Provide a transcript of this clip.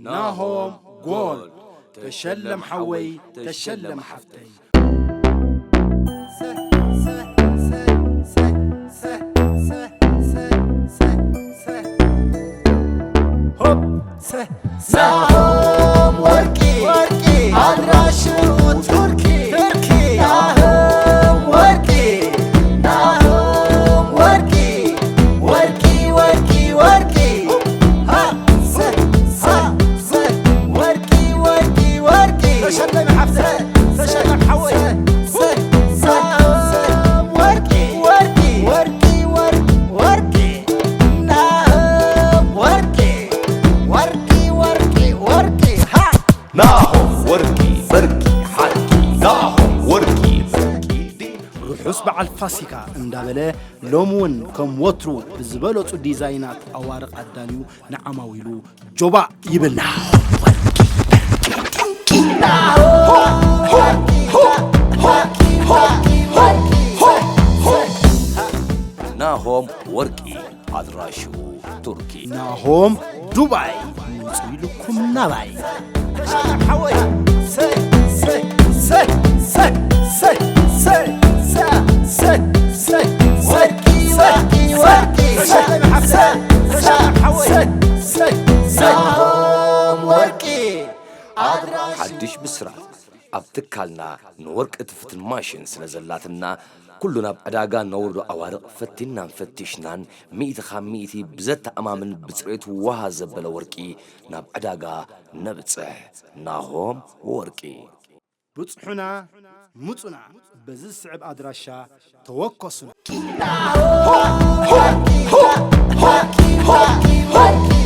ناهوم جول تشلم حوي تشلم حفتي ناهوم وركي عالراشو تركي ناهوم وركي ها وركي تشلم حفتي تشلم حوي ناهم وركي بركي حركي ناهم وركي بركي ርሑስ በዓል ፋሲካ እንዳበለ ሎሙን ከም ወትሩ ብዝበለጹ ዲዛይናት ኣዋርቕ ኣዳልዩ ንዓማዊሉ ጆባ ይብልና ناهم وركي አድራሹ ቱርኪ ናሆም ዱባይ ንጽኢልኩም ናባይ تشلم حوي وركي تشلم حفتي تشلم حوي ناهوم وركي ሓድሽ ብስራት ኣብ ትካልና ንወርቂ እትፍትን ማሽን ስለ ዘላትና ኩሉ ናብ ዕዳጋ ነውርዶ ኣዋርቕ ፈቲናን ፈቲሽናን ሚእቲ ካብ ሚእቲ ብዘተኣማምን ብፅሬቱ ዋሃ ዘበለ ወርቂ ናብ ዕዳጋ ነብፅሕ ናሆም ወርቂ ብጽሑና ሙጹና በዚ ስዕብ ኣድራሻ ተወከሱና وركي